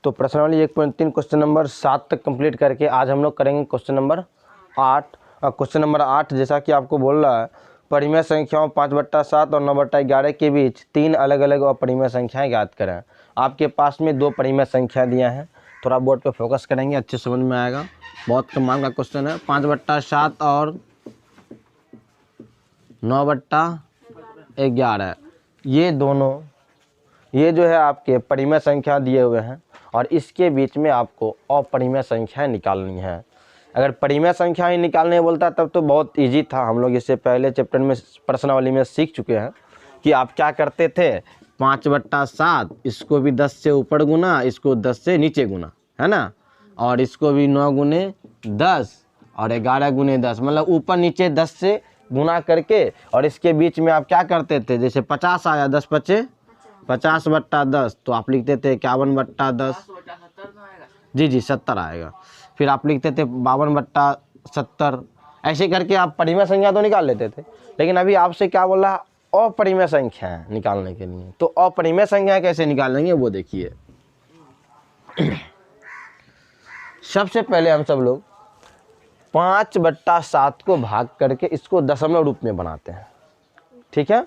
तो प्रश्नावली 1.3 question number 7 तक कंप्लीट करके आज हम लोग करेंगे क्वेश्चन नंबर 8। क्वेश्चन नंबर 8 जैसा कि आपको बोल रहा है, परिमेय संख्याओं 5/7 और 9/11 के बीच 3 अलग अलग अपरिमेय संख्याएं ज्ञात करें। आपके पास में 2 परिमेय संख्या दिया है, थोड़ा बोर्ड पे फोकस करेंगे, अच्छे समझ में आएगा। बहुत कमाल का क्वेश्चन है। 5/7 और 9/11 ये दोनों, ये जो है आपके परिमेय संख्या दिए हुए हैं और इसके बीच में आपको अपरिमेय संख्याएं निकालनी है। अगर परिमेय संख्या ही निकालने बोलता तब तो बहुत इजी था, हम लोग इससे पहले चैप्टर में प्रश्नावली में सीख चुके हैं कि आप क्या करते थे। 5/7 इसको भी 10 से ऊपर गुना, इसको 10 से नीचे गुना, है ना, और इसको भी 9 गुने 10 और 11 गुने 10, मतलब ऊपर नीचे 10 से गुना करके, और इसके बीच में आप क्या करते थे, जैसे 50 आया 10 पचे 50/10, तो आप लिखते थे 51/10, जी 70 आएगा। फिर आप लिखते थे 52/70, ऐसे करके आप परिमेय संख्या तो निकाल लेते थे। लेकिन अभी आपसे क्या बोला, अपरिमेय संख्या निकालने के लिए। तो अपरिमेय संख्या कैसे निकालेंगे वो देखिए। सबसे पहले हम सब लोग 5/7 को भाग करके इसको दशमलव रूप में बनाते हैं, ठीक है।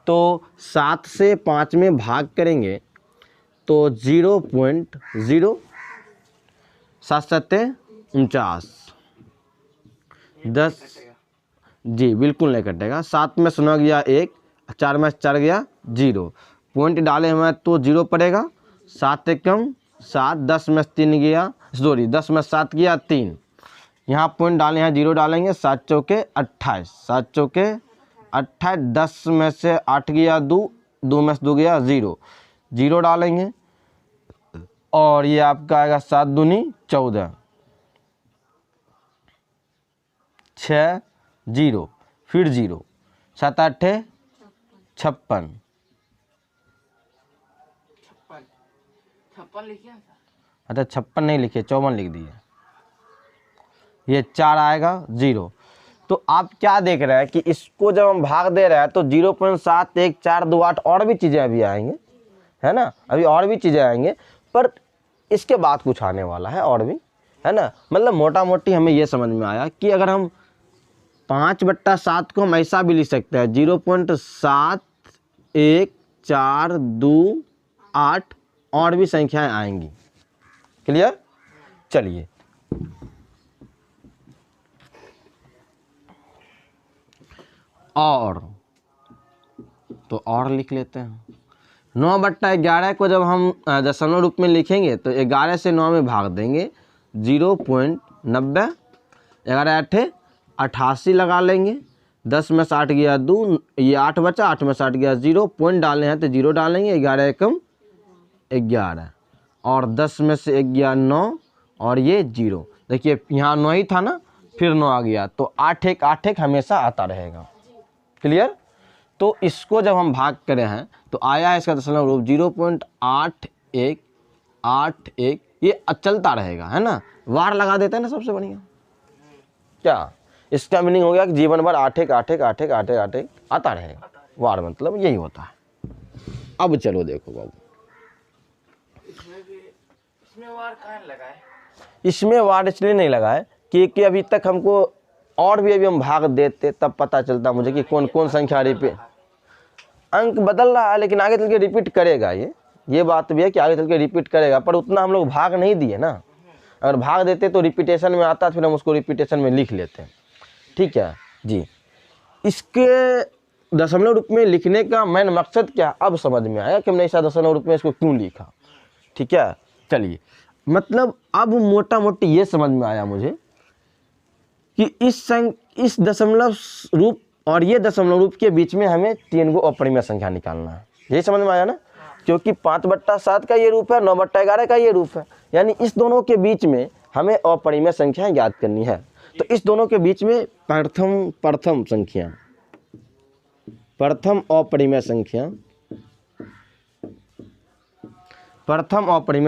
तो 7 से 5 में भाग करेंगे तो 0.0, 7 7 49, 10, जी बिल्कुल नहीं कटेगा। 7 में 9 गया 1, 4 में 4 गया 0, पॉइंट डाले हुए तो 0 पड़ेगा। 7 एकम 7, 10 में 3 गया, सॉरी 10 में 7 गया 3, यहाँ पॉइंट डाले हैं 0 डालेंगे। 7 चौके 28, 7 चौके 28, 10 में से 8 गया 2, 2 में से 2 गया 0, 0 डालेंगे और ये आपका आएगा 7 दूनी 14, 6 0, फिर 0, 7 8 56, 56 लिखिए। अच्छा 56 नहीं लिखे, 54 लिख दिए। ये 4 आएगा 0। तो आप क्या देख रहे हैं कि इसको जब हम भाग दे रहे हैं तो 0.7142 और भी चीज़ें अभी आएंगे, है ना, अभी और भी चीज़ें आएंगे, पर इसके बाद कुछ आने वाला है और भी, है ना। मतलब मोटा मोटी हमें ये समझ में आया कि अगर हम 5/7 को हम ऐसा भी लिख सकते हैं 0.7142 और भी संख्याएं आएंगी। क्लियर, चलिए और तो और लिख लेते हैं। 9/11 को जब हम दशमलव रूप में लिखेंगे तो 11 से 9 में भाग देंगे 0.90, 11 8 88 लगा लेंगे। 10 में 60 गया 2, ये 8 बचा, 8 में 60 गया 0, पॉइंट डालने हैं तो 0 डालेंगे। 11 एकम 11 और 10 में से 1 गया 9 और ये 0, देखिए यहाँ 9 ही था ना, फिर 9 आ गया, तो 8 1 8 1 हमेशा आता रहेगा। क्लियर। तो इसको जब हम भाग करे हैं तो आया है इसका दशमलव रूप 0.8181, ये चलता रहेगा, है ना, वार लगा देते हैं ना, सबसे बढ़िया। क्या इसका मीनिंग हो गया कि जीवन भर 8 1 8 1 8 1 8 1 8 1 आता रहेगा, वार मतलब यही होता है। अब चलो देखो बाबू, इसमें वार कहाँ लगा है? इसमें वार इसलिए नहीं लगा है कि अभी तक हमको और भी अभी हम भाग देते तब पता चलता मुझे कि कौन कौन संख्या रिपीट, अंक बदल रहा है लेकिन आगे चल के रिपीट करेगा। ये बात भी है कि आगे चल के रिपीट करेगा, पर उतना हम लोग भाग नहीं दिए ना। अगर भाग देते तो रिपीटेशन में आता, फिर हम उसको रिपीटेशन में लिख लेते हैं, ठीक है जी। इसके दशमलव रूप में लिखने का मेन मकसद क्या, अब समझ में आया कि हमने ऐसा दशमलव रूप में इसको क्यों लिखा, ठीक है। चलिए, मतलब अब मोटा मोटी ये समझ में आया मुझे कि इस दशमलव रूप और ये दशमलव रूप के बीच में हमें 3 गो अपरिमेय संख्या निकालना है। यही समझ में आया ना, क्योंकि 5/7 का ये रूप है, 9/11 का ये रूप है, यानी इस दोनों के बीच में हमें अपरिमेय संख्या ज्ञात करनी है। तो इस दोनों के बीच में प्रथम अपरिमेय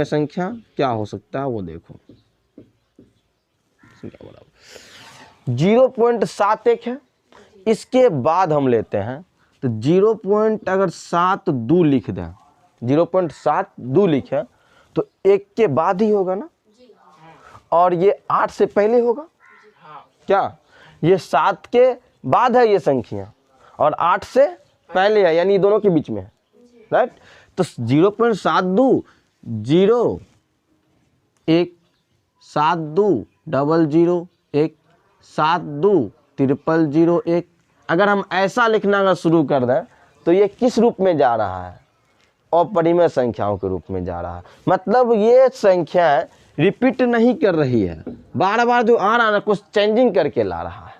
संख्या क्या हो सकता है वो देखो। 0.71 है। इसके बाद हम लेते हैं तो 0.72 लिख दें, 0.72 लिखें तो 1 के बाद ही होगा ना, और ये 8 से पहले होगा हाँ क्या? ये 7 के बाद है ये संख्या और 8 से पहले है, यानी दोनों के बीच में है, राइट। तो 0.72 0 1 7 2 00 1 7 2 000 1। अगर हम ऐसा लिखना अगर शुरू कर दें तो ये किस रूप में जा रहा है? अपरिमेय संख्याओं के रूप में जा रहा है। मतलब ये संख्याएं रिपीट नहीं कर रही है, बार बार जो आ रहा है कुछ चेंजिंग करके ला रहा है।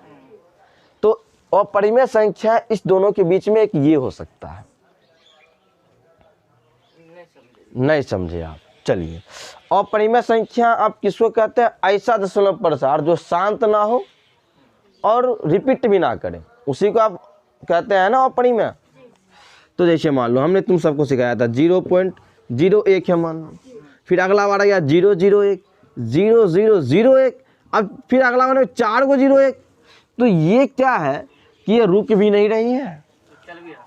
तो अपरिमेय संख्या इस दोनों के बीच में एक ये हो सकता है। नहीं समझे आप? चलिए, अपरिमेय संख्या आप किसको कहते हैं? ऐसा दशमलव प्रसार जो शांत ना हो और रिपीट भी ना करें, उसी को आप कहते हैं ना अपरिमेय। तो जैसे मान लो हमने तुम सबको सिखाया था 0.01 है मान लो, फिर अगला बार आ गया 001 0001, अब फिर अगला बार 4 को 01। तो ये क्या है कि ये रुक भी नहीं रही है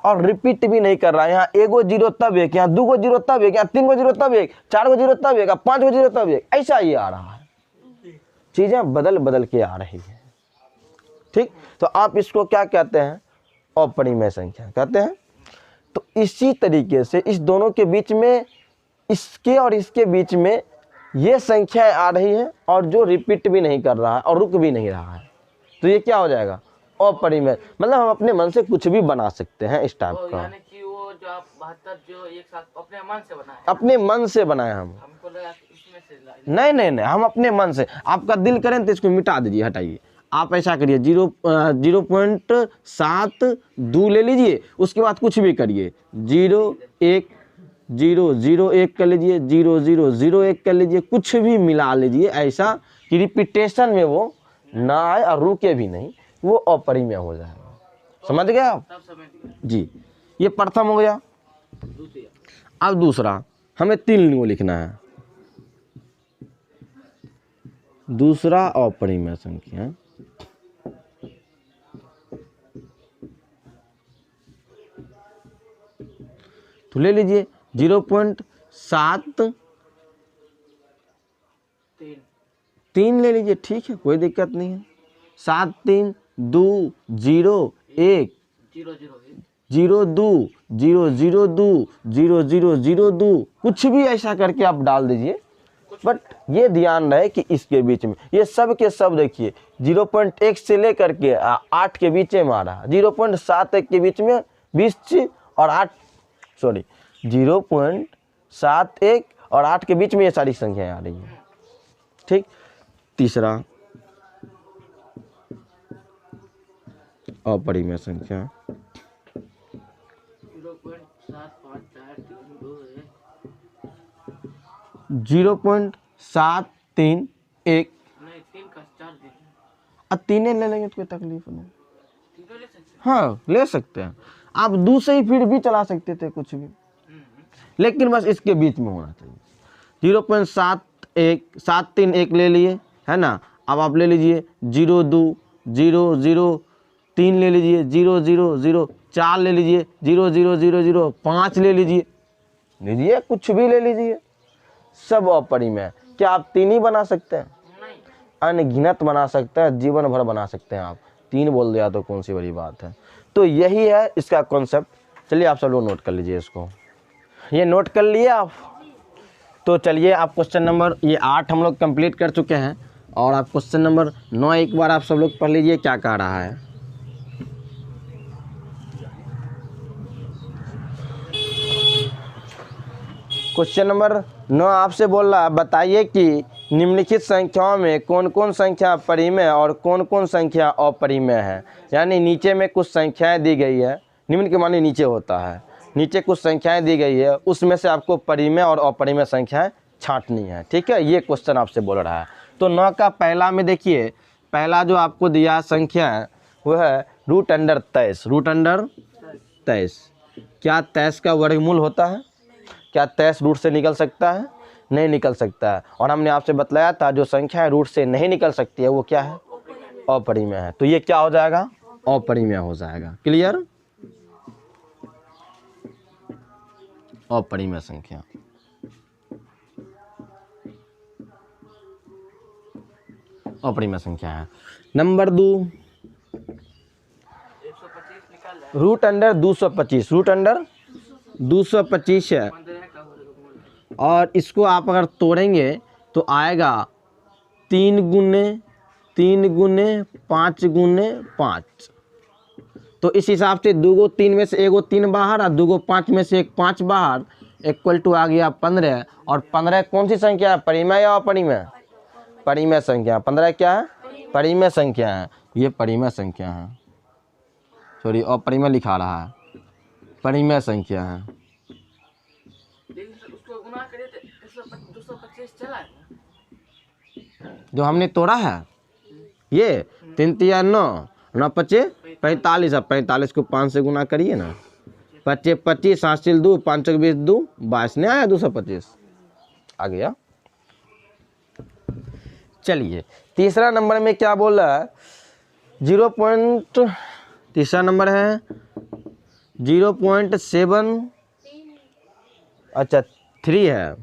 और रिपीट भी नहीं कर रहा है। यहाँ 1 गो 0 तब 1, यहाँ 2 गो 0 तब 1, यहाँ 3 गो 0 तब 1, 4 गो 0 तब 1, 5 गो 0 तब 1, ऐसा ही आ रहा है। चीजें बदल बदल के आ रही है, ठीक। तो आप इसको क्या कहते हैं? अपरिमेय संख्या कहते हैं। तो इसी तरीके से इस दोनों के बीच में, इसके और इसके बीच में ये संख्याएं आ रही हैं और जो रिपीट भी नहीं कर रहा है और रुक भी नहीं रहा है, तो ये क्या हो जाएगा? अपरिमेय। मतलब हम अपने मन से कुछ भी बना सकते हैं इस टाइप का। यानी कि वो जो आप 72 जो एक साथ अपने मन से बनाए, अपने मन से बनाए हम। हमको लगा कि इसमें से नहीं, हम अपने मन से। आपका दिल करें तो इसको मिटा दीजिए, हटाइए। आप ऐसा करिए 0.72 ले लीजिए, उसके बाद कुछ भी करिए 01 001 कर लीजिए, 0001 कर लीजिए, कुछ भी मिला लीजिए ऐसा कि रिपीटेशन में वो ना आए और रुके भी नहीं, वो अपरिमेय हो जाएगा। समझ गए आप? सब समझ गया। जी, ये प्रथम हो गया। दूसरी अब दूसरा, हमें 3 को लिखना है। दूसरा अपरिमेय संख्या तो ले लीजिए 0.73 ले लीजिए, ठीक है, कोई दिक्कत नहीं है। 7 3 2 0 1 0 02 002 0002, कुछ भी ऐसा करके आप डाल दीजिए। बट ये ध्यान रहे कि इसके बीच में ये सब के सब देखिए 0.1 से लेकर के 8 के बीच में आ रहा, 0.71 के बीच में 20 और 8 सॉरी 0.71 और 8 के बीच में ये सारी संख्याएं आ रही हैं, ठीक। तीसरा अपरिमेय संख्या 0.731 नहीं 3 का 4 दिन अब 3 ले लेंगे तो कोई तकलीफ नहीं। तीनों ले सकते हाँ ले सकते हैं आप, 2 से ही फिर भी चला सकते थे कुछ भी, लेकिन बस इसके बीच में होना चाहिए। 0.731 ले लिए है ना। अब आप ले लीजिए 02 003 ले लीजिए, 0004 ले लीजिए, 0000 ले लीजिए, कुछ भी ले लीजिए, सब अपरिमेय। क्या आप 3 ही बना सकते हैं? नहीं अनगिनत बना सकते हैं, जीवन भर बना सकते हैं आप। 3 बोल दिया तो कौन सी बड़ी बात है। तो यही है इसका कॉन्सेप्ट। चलिए आप सब लोग नोट कर लीजिए इसको, ये नोट कर लिए आप। तो चलिए आप क्वेश्चन नंबर ये 8 हम लोग कंप्लीट कर चुके हैं, और आप क्वेश्चन नंबर 9 एक बार आप सब लोग पढ़ लीजिए क्या कह रहा है। क्वेश्चन नंबर 9 आपसे बोल रहा है, बताइए कि निम्नलिखित संख्याओं में कौन कौन संख्या परिमेय और कौन कौन संख्या अपरिमेय है। यानी नीचे में कुछ संख्याएं दी गई है, निम्न के माने नीचे होता है, नीचे कुछ संख्याएं दी गई है, उसमें से आपको परिमेय और अपरिमेय संख्याएं छांटनी है, ठीक है। ये क्वेश्चन आपसे बोल रहा है। तो 9 का पहला में देखिए, पहला जो आपको दिया संख्या है वो है √23। √23 क्या 23 का वर्गमूल होता है? क्या 23 रूट से निकल सकता है? नहीं निकल सकता है। और हमने आपसे बतलाया था जो संख्या है रूट से नहीं निकल सकती है वो क्या है? अपरिमेय है। तो ये क्या हो जाएगा? अपरिमेय हो जाएगा। क्लियर? अपरिमेय संख्या। अपरिमेय संख्या है। नंबर 2 125 निकाल रहा है। रूट अंडर 225, रूट अंडर 225 है 15 का हो रहा है। और इसको आप अगर तोड़ेंगे तो आएगा 3 गुने 3 गुने 5 गुने 5। तो इस हिसाब से 2 गो 3 में से 1 गो 3 बाहर और 2 गो 5 में से 1 5 बाहर इक्वल टू आ गया 15। और 15 कौन सी संख्या है, परिमेय या अपरिमेय? परिमेय संख्या। 15 क्या है? परिमेय संख्या है। ये परिमेय संख्या है, सॉरी अपरिमेय लिखा रहा है, परिमेय संख्या है। लेकिन सर उसको गुना करे तो 225 चला है ना? जो हमने तोड़ा है ये 3 3 9 9 5 45 है। 45 को 5 से गुना करिए ना, 25 25 7 2 5 20 2 22 नहीं आया 225 आ गया। चलिए तीसरा नंबर में क्या बोल रहा है, 0 पॉइंट, तीसरा नंबर है 0.7, अच्छा 3 है,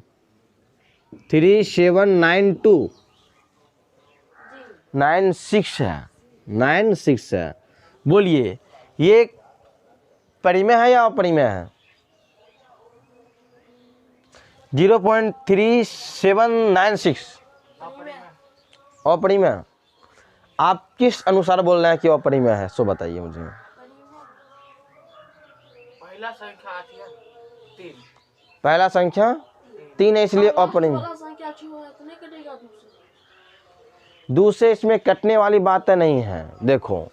3792 96 है, 96 है। बोलिए ये परिमेय है या अपरिमेय है? 0.3796 अपरिमेय। आप किस अनुसार बोल रहे हैं कि अपरिमेय है, सो बताइए मुझे। पहला संख्या आती है 3। पहला संख्या 3 है इसलिए अपरिमेय। बड़ा संख्या अच्छी हो तो नहीं कटेगा दूसरे। दूसरे इसमें कटने वाली बात नहीं है। देखो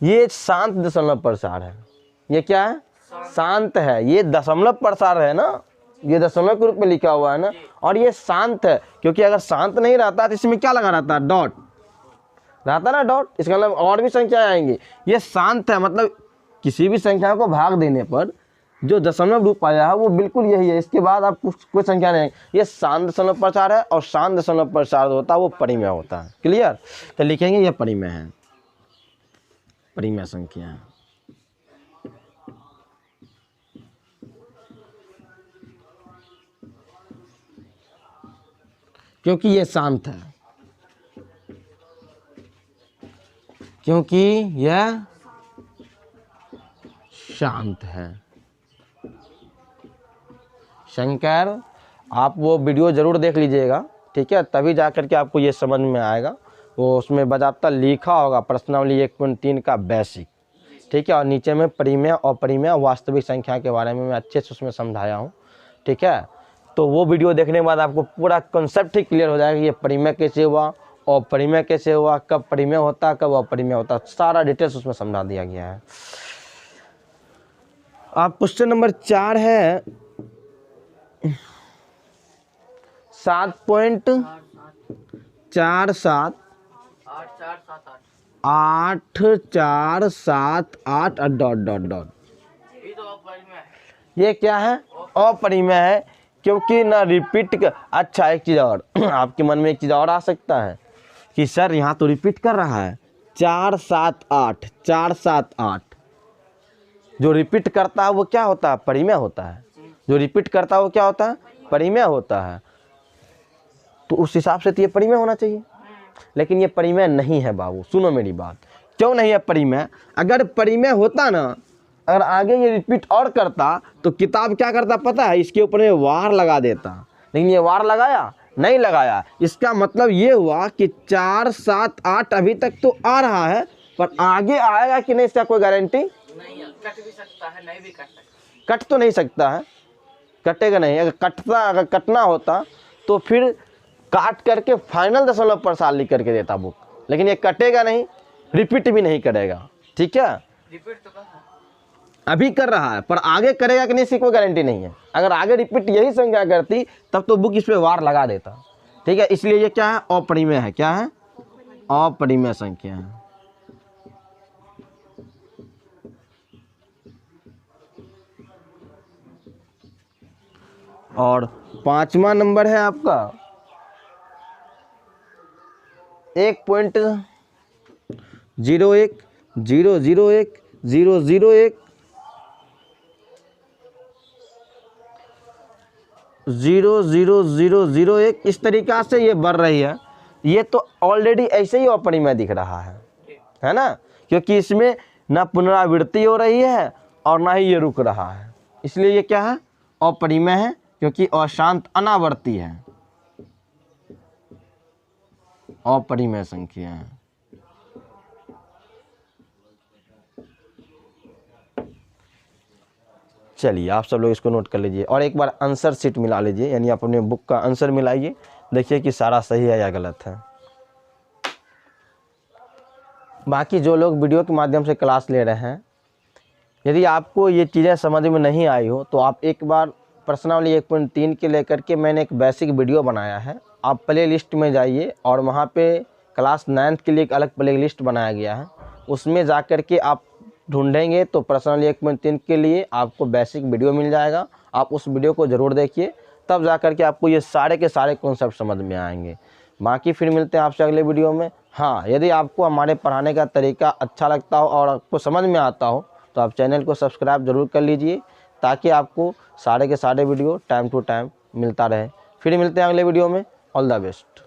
ये शांत दशमलव प्रसार है, ये क्या है? शांत है। ये दशमलव प्रसार है ना, ये दशमलव के रूप में लिखा हुआ है ना, और ये शांत है क्योंकि अगर शांत नहीं रहता तो इसमें क्या लगा रहता है, डॉट रहता ना, डॉट। इसका मतलब और भी संख्या आएंगी। ये शांत है मतलब किसी भी संख्या को भाग देने पर जो दशमलव रूप आया है वो बिल्कुल यही है, इसके बाद आप कोई संख्या नहीं। ये शांत दशमलव प्रसार है और शांत दशमलव प्रसार होता है वो परिमेय होता है। क्लियर? तो लिखेंगे ये परिमेय है, परिमेय संख्या है। क्योंकि ये शांत है, क्योंकि यह शांत है। शंकर आप वो वीडियो ज़रूर देख लीजिएगा, ठीक है, तभी जा कर के आपको ये समझ में आएगा। वो उसमें बजाबता लिखा होगा प्रश्नावली 1.3 का बेसिक, ठीक है, और नीचे में परिमेय अपरिमेय वास्तविक संख्या के बारे में मैं अच्छे से उसमें समझाया हूँ, ठीक है। तो वो वीडियो देखने के बाद आपको पूरा कॉन्सेप्ट ही क्लियर हो जाएगा कि ये परिमेय कैसे हुआ, अपरिमेय कैसे हुआ, कब परिमेय होता कब अपरिमेय होता, सारा डिटेल्स उसमें समझा दिया गया है। आप क्वेश्चन नंबर 4 है 7.47 8 4 7 8 8 4 7 8 डॉट डॉट डॉट। ये तो अपरिमेय है। ये क्या है? अपरिमेय है क्योंकि ना रिपीट कर। अच्छा एक चीज़ और आपके मन में एक चीज़ और आ सकता है कि सर यहाँ तो रिपीट कर रहा है 4 7 8 4 7 8। जो रिपीट करता है वो क्या होता है? परिमेय होता है। जो रिपीट करता है वो क्या होता है? परिमेय होता है। तो उस हिसाब से तो ये परिमेय होना चाहिए, लेकिन ये परिमेय नहीं है बाबू। सुनो मेरी बात, क्यों नहीं है परिमेय? अगर परिमेय होता ना, अगर आगे ये रिपीट और करता तो किताब क्या करता पता है? इसके ऊपर में वार लगा देता, लेकिन ये वार लगाया नहीं लगाया। इसका मतलब ये हुआ कि 4 7 8 अभी तक तो आ रहा है, पर आगे आएगा कि नहीं इसका कोई गारंटी नहीं है, कट भी सकता है, नहीं भी कट सकता। कट तो नहीं सकता है, कटेगा नहीं। अगर कटना होता तो फिर काट करके फाइनल दशमलव प्रसार लिख करके देता बुक, लेकिन ये कटेगा नहीं, रिपीट भी नहीं करेगा, ठीक है। रिपीट तो कर रहा है। अभी कर रहा है पर आगे करेगा कि नहीं इसकी कोई गारंटी नहीं है। अगर आगे रिपीट यही संख्या करती तब तो बुक इस पे वार लगा देता, ठीक है। इसलिए ये क्या है? अपरिमेय है। क्या है? अपरिमेय संख्या है। और 5वां नंबर है आपका 1.01001 001 001 00001। इस तरीक़ा से ये बढ़ रही है। ये तो ऑलरेडी ऐसे ही अपरिमेय दिख रहा है ना, क्योंकि इसमें ना पुनरावृत्ति हो रही है और ना ही ये रुक रहा है, इसलिए ये क्या है, अपरिमेय है, क्योंकि अशांत अनावर्ती है, अपरिमेय संख्या है। चलिए आप सब लोग इसको नोट कर लीजिए और एक बार आंसर शीट मिला लीजिए, यानी आप अपने बुक का आंसर मिलाइए, देखिए कि सारा सही है या गलत है। बाकी जो लोग वीडियो के माध्यम से क्लास ले रहे हैं, यदि आपको ये चीज़ें समझ में नहीं आई हो तो आप एक बार प्रश्नावली 1.3 के लेकर के मैंने एक बेसिक वीडियो बनाया है, आप प्ले लिस्ट में जाइए और वहाँ पे क्लास 9th के लिए एक अलग प्ले लिस्ट बनाया गया है, उसमें जा कर के आप ढूंढेंगे तो प्रश्नावली 1.3 के लिए आपको बेसिक वीडियो मिल जाएगा। आप उस वीडियो को ज़रूर देखिए, तब जा कर के आपको ये सारे के सारे कॉन्सेप्ट समझ में आएंगे। बाकी फिर मिलते हैं आपसे अगले वीडियो में। हाँ, यदि आपको हमारे पढ़ाने का तरीका अच्छा लगता हो और आपको समझ में आता हो तो आप चैनल को सब्सक्राइब ज़रूर कर लीजिए, ताकि आपको सारे के सारे वीडियो टाइम टू टाइम मिलता रहे। फिर मिलते हैं अगले वीडियो में। All the best.